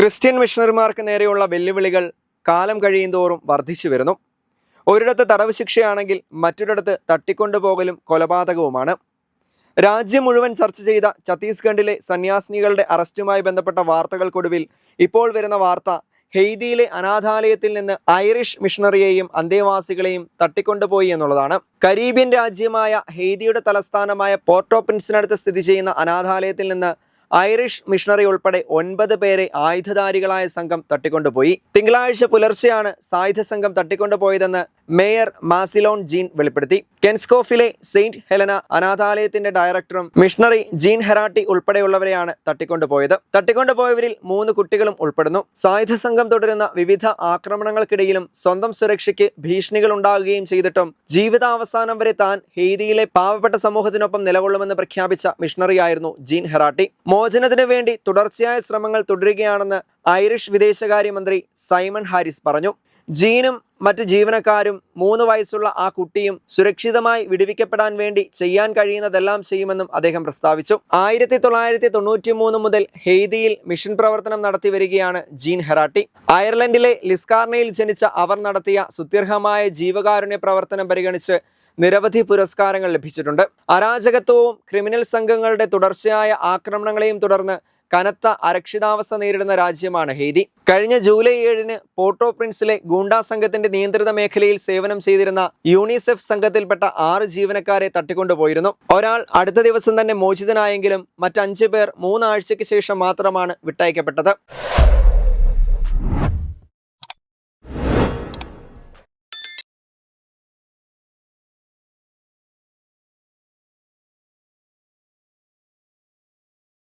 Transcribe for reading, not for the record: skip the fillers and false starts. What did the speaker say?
Christian മിഷണറിമാർക്ക് നേരെയുള്ള വെല്ലുവിളികൾ കാലം കഴിയുന്തോറും വർദ്ധിച്ചു വരുന്നു. ഒരിടത്ത് തടവ് ശിക്ഷയാണെങ്കിൽ മറ്റൊരിടത്ത് തട്ടിക്കൊണ്ടുപോകലും കൊലപാതകവുമാണ്. രാജ്യം മുഴുവൻ ചർച്ച ചെയ്ത ഛത്തീസ്ഗഡിലെ സന്യാസിനികളുടെ അറസ്റ്റുമായി ബന്ധപ്പെട്ട വാർത്തകൾക്കൊടുവിൽ ഇപ്പോൾ വരുന്ന വാർത്ത ഹെയ്തിയിലെ അനാഥാലയത്തിൽ നിന്ന് ഐറിഷ് മിഷണറിയെയും അന്തേവാസികളെയും തട്ടിക്കൊണ്ടുപോയി എന്നുള്ളതാണ്. കരീബിയൻ രാജ്യമായ ഹെയ്തിയുടെ തലസ്ഥാനമായ പോർട്ടോ പ്രിൻസിനടുത്ത് സ്ഥിതി ചെയ്യുന്ന അനാഥാലയത്തിൽ നിന്ന് ഐറിഷ് മിഷണറി ഉൾപ്പെടെ 9 പേരെ ആയുധധാരികളായ സംഘം തട്ടിക്കൊണ്ടുപോയി. തിങ്കളാഴ്ച പുലർച്ചെയാണ് സായുധ സംഘം തട്ടിക്കൊണ്ടുപോയതെന്ന് മേയർ മാസിലോൺ ജീൻ വെളിപ്പെടുത്തി. കെൻസ്കോഫിലെ സെയിന്റ് ഹെലന അനാഥാലയത്തിന്റെ ഡയറക്ടറും മിഷണറി ജീൻ ഹെറാട്ടി ഉൾപ്പെടെയുള്ളവരെയാണ് തട്ടിക്കൊണ്ടുപോയത്. തട്ടിക്കൊണ്ടുപോയവരിൽ 3 കുട്ടികളും ഉൾപ്പെടുന്നു. സായുധ സംഘം തുടരുന്ന വിവിധ ആക്രമണങ്ങൾക്കിടയിലും സ്വന്തം സുരക്ഷയ്ക്ക് ഭീഷണികൾ ഉണ്ടാകുകയും ചെയ്തിട്ടും ജീവിതാവസാനം വരെ താൻ ഹെയ്തിയിലെ പാവപ്പെട്ട സമൂഹത്തിനൊപ്പം നിലകൊള്ളുമെന്ന് പ്രഖ്യാപിച്ച മിഷണറിയായിരുന്നു ജീൻ ഹെറാട്ടി. മോചനത്തിന് വേണ്ടി തുടർച്ചയായ ശ്രമങ്ങൾ തുടരുകയാണെന്ന് ഐറിഷ് വിദേശകാര്യമന്ത്രി സൈമൺ ഹാരിസ് പറഞ്ഞു. ജീനും മറ്റ് ജീവനക്കാരും 3 വയസ്സുള്ള ആ കുട്ടിയും സുരക്ഷിതമായി വിടുവിക്കപ്പെടാൻ വേണ്ടി ചെയ്യാൻ കഴിയുന്നതെല്ലാം ചെയ്യുമെന്നും അദ്ദേഹം പ്രസ്താവിച്ചു. 1993 മുതൽ ഹെയ്തിയിൽ മിഷൻ പ്രവർത്തനം നടത്തി വരികയാണ് ജീൻ ഹെറാട്ടി. അയർലൻഡിലെ ലിസ്കാർണയിൽ ജനിച്ച അവർ നടത്തിയ സുത്യർഹമായ ജീവകാരുണ്യ പ്രവർത്തനം പരിഗണിച്ച് നിരവധി പുരസ്കാരങ്ങൾ ലഭിച്ചിട്ടുണ്ട്. അരാജകത്വവും ക്രിമിനൽ സംഘങ്ങളുടെ തുടർച്ചയായ ആക്രമണങ്ങളെയും തുടർന്ന് കനത്ത അരക്ഷിതാവസ്ഥ നേരിടുന്ന രാജ്യമാണ് ഹെയ്തി. കഴിഞ്ഞ ജൂലൈ 7-ന് പോർട്ടോ പ്രിൻസിലെ ഗൂണ്ടാ സംഘത്തിന്റെ നിയന്ത്രിത മേഖലയിൽ സേവനം ചെയ്തിരുന്ന യൂണിസെഫ് സംഘത്തിൽപ്പെട്ട 6 ജീവനക്കാരെ തട്ടിക്കൊണ്ടുപോയിരുന്നു. ഒരാൾ അടുത്ത ദിവസം തന്നെ മോചിതനായെങ്കിലും മറ്റ് 5 പേർ 3 ആഴ്ചയ്ക്ക് ശേഷം മാത്രമാണ് വിട്ടയക്കപ്പെട്ടത്.